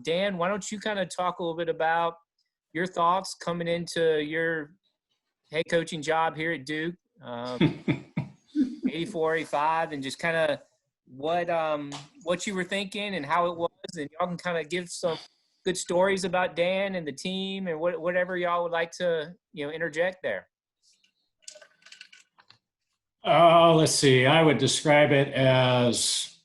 Dan, why don't you kind of talk a little bit about your thoughts coming into your head coaching job here at Duke, 84, 85, and just kind of what you were thinking and how it was, and y'all can kind of give some good stories about Dan and the team and whatever y'all would like to, interject there. Let's see. I would describe it as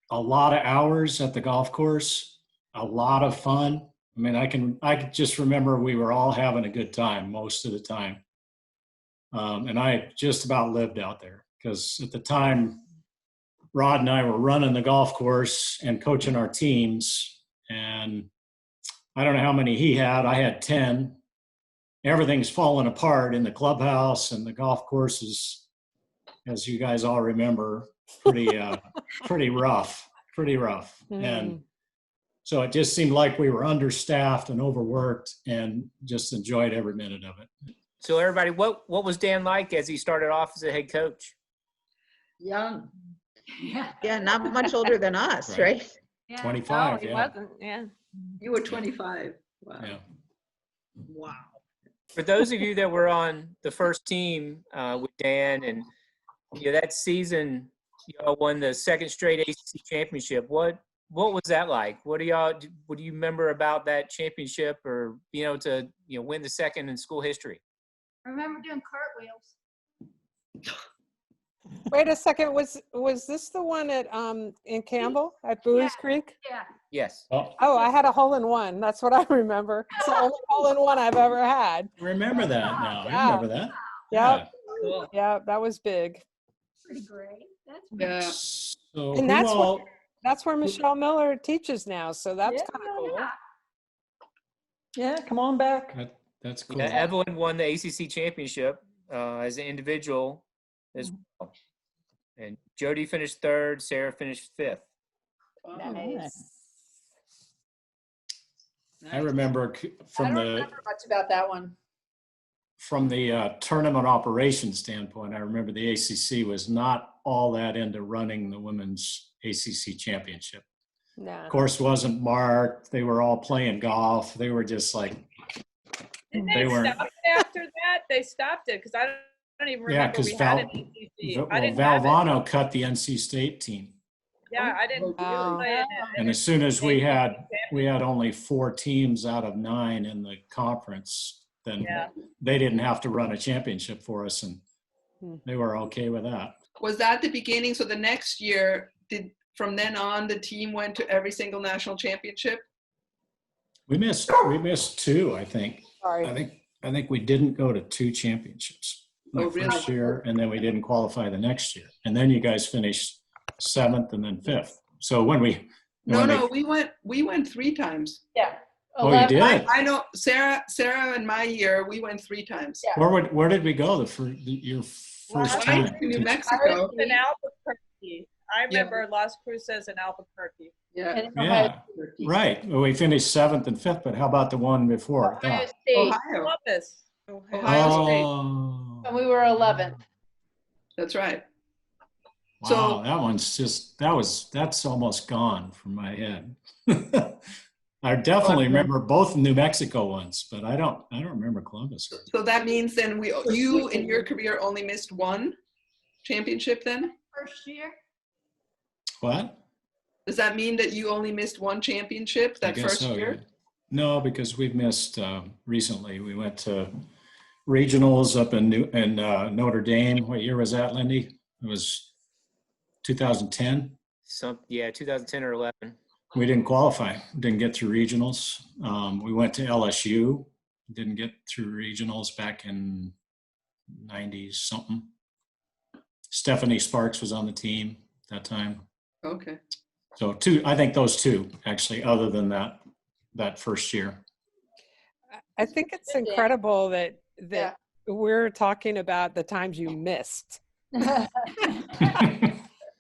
a lot of hours at the golf course, a lot of fun. I mean, I can just remember we were all having a good time most of the time. And I just about lived out there because at the time, Rod and I were running the golf course and coaching our teams. And I don't know how many he had. I had 10. Everything's fallen apart in the clubhouse, and the golf courses, as you guys all remember, pretty rough. And so it just seemed like we were understaffed and overworked, and just enjoyed every minute of it. So everybody, what was Dan like as he started off as a head coach? Young. Yeah, not much older than us, right? Yeah. 25, No, he wasn't. Yeah. You were 25. Wow. Yeah. Wow. For those of you that were on the first team with Dan, and that season, y'all won the second straight ACC championship. What was that like? What do you remember about that championship, or being able to win the second in school history? I remember doing cartwheels. Wait a second, was this the one at in Campbell at Bowie's Creek? Yeah. Yes. Oh, I had a hole-in-one. That's what I remember. It's the only hole-in-one I've ever had. Remember that now. Yeah. I remember that. Yep. Cool. Yeah, that was big. Pretty great. That's Yeah. So And that's where Michelle Miller teaches now, so that's Yeah. kind of cool. Yeah, come on back. That's cool. Yeah, Evelyn won the ACC championship as an individual as well. And Jody finished third, Sarah finished fifth. Nice. I remember I from don't the remember much about that one. tournament operations standpoint, I remember the ACC was not all that into running the women's ACC championship. No. Course wasn't marked. They were all playing golf. They were just like, Didn't They they weren't- stop it after that? They stopped it because I don't even yeah, remember because we had an ACC. I well, didn't have it. Valvano cut the NC State team. Yeah, I didn't Oh. play in it. And as soon as we had only 4 teams out of 9 in the conference, then Yeah. they didn't have to run a championship for us, and Hmm. they were okay with that. Was that the beginning? So the next year, from then on, the team went to every single national championship? We missed 2, I think. Sorry. I think we didn't go to 2 championships the Oh, really? first year, and then we didn't qualify the next year. And then you guys finished 7th and then 5th. So when we No, we went 3 times. Yeah. Oh, you did? I know Sarah and my year, we went 3 times. Yeah. Where did we go your first time? Right to New I Mexico. was in Albuquerque. I remember Las Cruces and Albuquerque. Yeah. Yeah, right. Well, we finished 7th and 5th, but how about the one before Ohio that? State. Ohio. Columbus. Ohio State. Oh, And we were 11th. That's right. wow, So- that one's just, that's almost gone from my head. I definitely remember both New Mexico ones, but I don't remember Columbus. So that means then you in your career only missed 1 championship then? first year. What? Does that mean that you only missed 1 championship I that guess first so, year? yeah. No, because we've missed recently. We went to regionals up in Notre Dame. What year was that, Lindy? It was 2010. 2010 or 11. We didn't qualify. Didn't get through regionals. We went to LSU. Didn't get through regionals back in 90s something. Stephanie Sparks was on the team that time. Okay. So I think those 2 actually, other than that first year. I think it's incredible that Yeah. we're talking about the times you missed.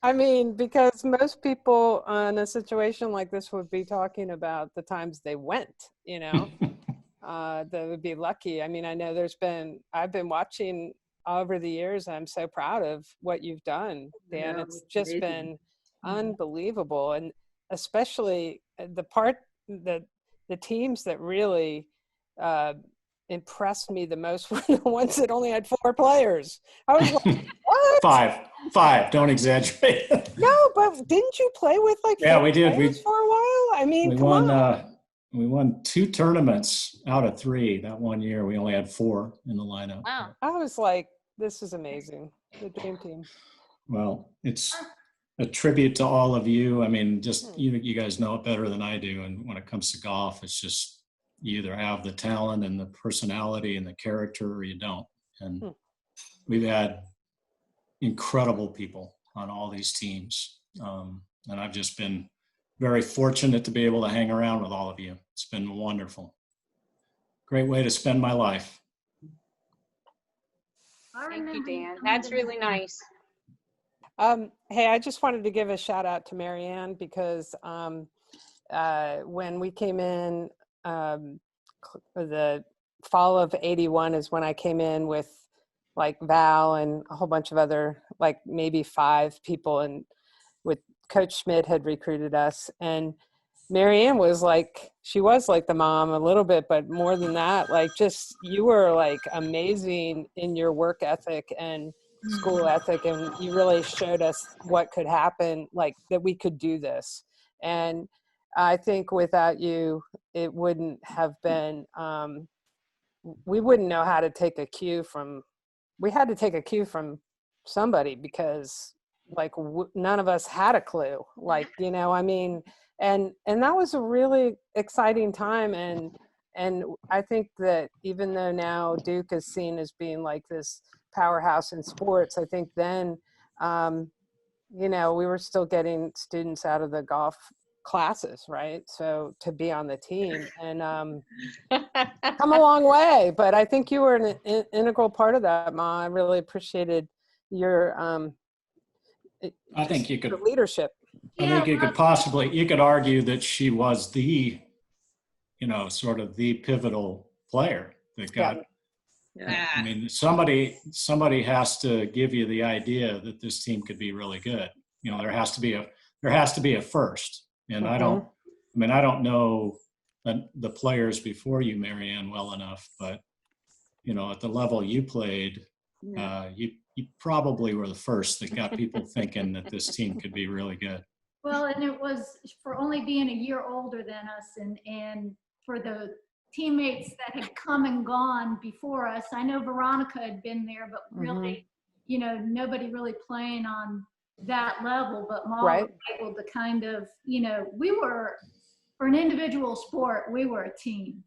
I mean, because most people in a situation like this would be talking about the times they went, that would be lucky. I mean, I know I've been watching over the years. I'm so proud of what you've done, Dan. Yeah, It's just amazing. been unbelievable. And especially the part the teams that really impressed me the most were the ones that only had 4 players. I was like, what? Five. Don't exaggerate. No, but didn't you play with like Yeah, 4 we did. players for a while? I mean, We come won. on. We won 2 tournaments out of 3 that one year. We only had 4 in the lineup. Wow. I was like, this is amazing. The dream team. Well, it's a tribute to all of you. I mean, just you guys know it better than I do. And when it comes to golf, it's just you either have the talent and the personality and the character, or you don't. And we've had incredible people on all these teams, and I've just been very fortunate to be able to hang around with all of you. It's been wonderful. Great way to spend my life. Thank you, Dan. That's really nice. Hey, I just wanted to give a shout out to Marianne because when we came in, the fall of '81 is when I came in with like Val and a whole bunch of other, like maybe 5 people, and with Coach Schmidt had recruited us. And Marianne was like, she was like the mom a little bit, but more than that, like just, you were like amazing in your work ethic and school ethic. And you really showed us what could happen, like that we could do this. And I think without you, it wouldn't have been, we wouldn't know how to take a cue from, we had to take a cue from somebody because like none of us had a clue, like, you know, I mean, and that was a really exciting time. And I think that even though now Duke is seen as being like this powerhouse in sports, I think then, you know, we were still getting students out of the golf classes, right? So to be on the team and come a long way, but I think you were an integral part of that, Ma. I really appreciated your I think you could your leadership. I think you could argue that she was the, you know, sort of the pivotal player that got, I mean, somebody has to give you the idea that this team could be really good. You know, there has to be a first. And I don't know the players before you, Marianne, well enough, but you know, at the level you played, you probably were the first that got people thinking that this team could be really good. Well, and it was for only being a year older than us, and for the teammates that had come and gone before us. I know Veronica had been there, but really, you know, nobody really playing on that level. But Ma was able to kind of, you know, we were, for an individual sport, we were a team.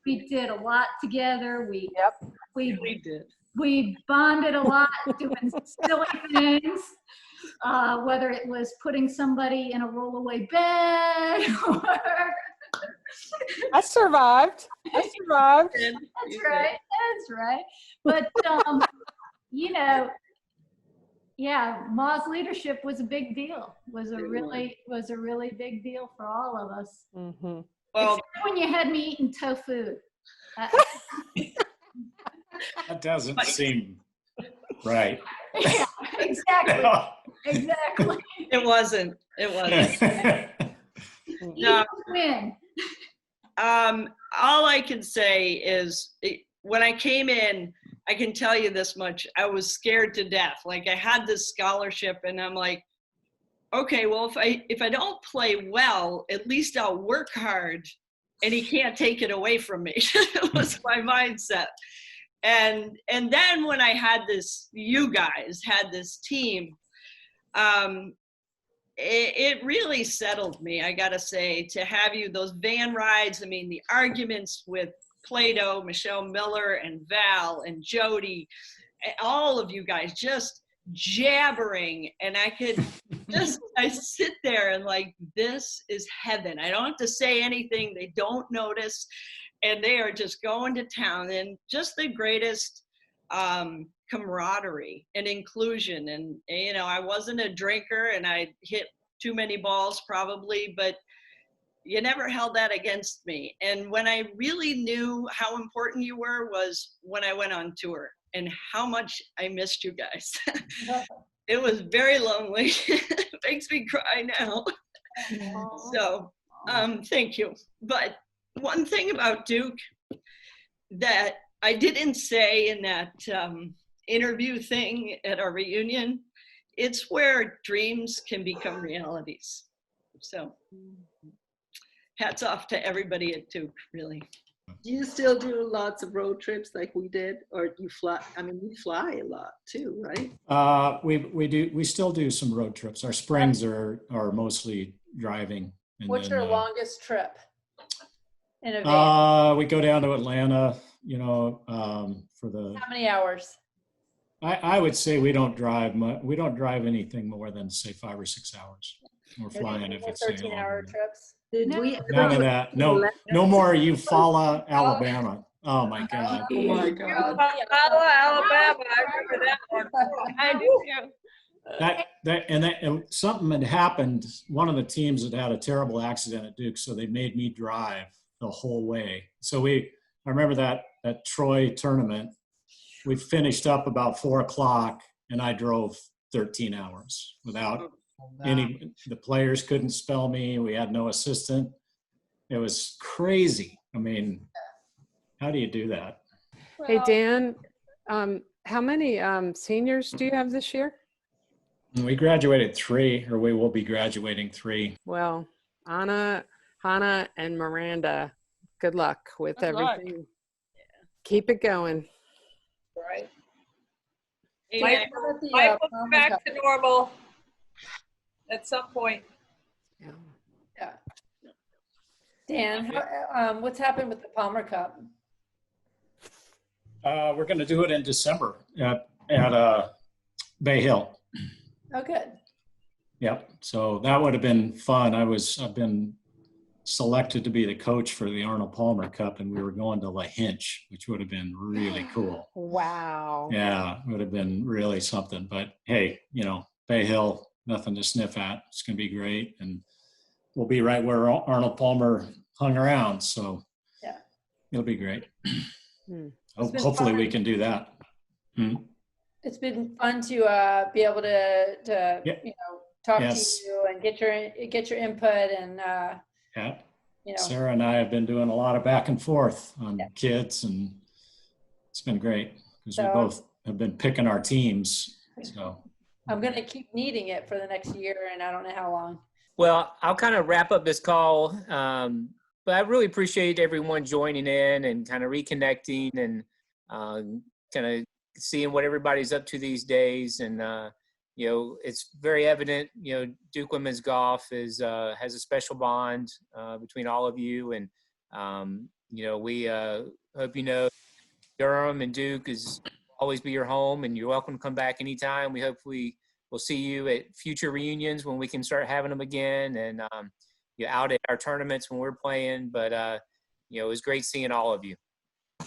We did a lot together. We did. We bonded a lot, doing silly things. Whether it was putting somebody in a rollaway bed or I survived. That's right. But you know, yeah, Ma's leadership was a big deal. Was a really big deal for all of us. Well, except when you had me eating tofu. That doesn't seem right. Yeah, exactly. it wasn't. No. Win. All I can say is when I came in, I can tell you this much. I was scared to death. Like I had this scholarship and I'm like, okay, well, if I don't play well, at least I'll work hard and he can't take it away from me. It was my mindset. And then when I had this, you guys had this team, it really settled me, I gotta say, to have you, those van rides. I mean, the arguments with Plato, Michelle Miller, and Val, and Jody, all of you guys just jabbering. And I could I sit there and like, this is heaven. I don't have to say anything. They don't notice. And they are just going to town, and just the greatest camaraderie and inclusion. And, you know, I wasn't a drinker and I hit too many balls probably, but you never held that against me. And when I really knew how important you were was when I went on tour and how much I missed you guys. It was very lonely. It makes me cry now. So Thank you. But one thing about Duke that I didn't say in that interview thing at our reunion, it's where dreams can become realities. So hats off to everybody at Duke, really. Do you still do lots of road trips like we did, or do you fly? I mean, you fly a lot too, right? We still do some road trips. Our springs are mostly driving. And What's then, your longest trip in a van? we go down to Atlanta, for the, How many hours? I would say we don't drive we don't drive anything more than say 5 or 6 hours. We're flying if it's 13-hour longer. trips. Did No. we? None of that. No more Eufaula, Alabama. Oh my God. Oh my God. Alabama, I remember that one. I do too. And something had happened. One of the teams had a terrible accident at Duke, so they made me drive the whole way. So I remember that Troy tournament. We finished up about 4 o'clock, and I drove 13 hours without the players couldn't spell me. We had no assistant. It was crazy. I mean, how do you do that? Hey, Dan, how many seniors do you have this year? We graduated 3, or we will be graduating 3. Well, Anna, Hannah, and Miranda, good luck with Good luck. everything. Keep it going. Right. Amen. Life will be back to normal at some point. Yeah. Yeah. Dan, what's happened with the Palmer Cup? We're going to do it in December at Bay Hill. Oh, good. Yep. So that would have been fun. I've been selected to be the coach for the Arnold Palmer Cup, and we were going to La Hinch, which would have been really cool. Wow. Yeah, it would have been really something. But hey, Bay Hill, nothing to sniff at. It's going to be great, and we'll be right where Arnold Palmer hung around. So yeah, it'll be great. fun. Hopefully we can do that. It's been fun to be able to talk to you and get your input and yeah. Sarah and I have been doing a lot of back and forth on kids, and it's been great because we both have been picking our teams. So I'm going to keep needing it for the next year, and I don't know how long. Well, I'll kind of wrap up this call, but I really appreciate everyone joining in and kind of reconnecting and kind of seeing what everybody's up to these days. And it's very evident, Duke Women's Golf has a special bond between all of you. And, we hope Durham and Duke is always be your home, and you're welcome to come back anytime. We hopefully will see you at future reunions when we can start having them again, and out at our tournaments when we're playing. But, it was great seeing all of you.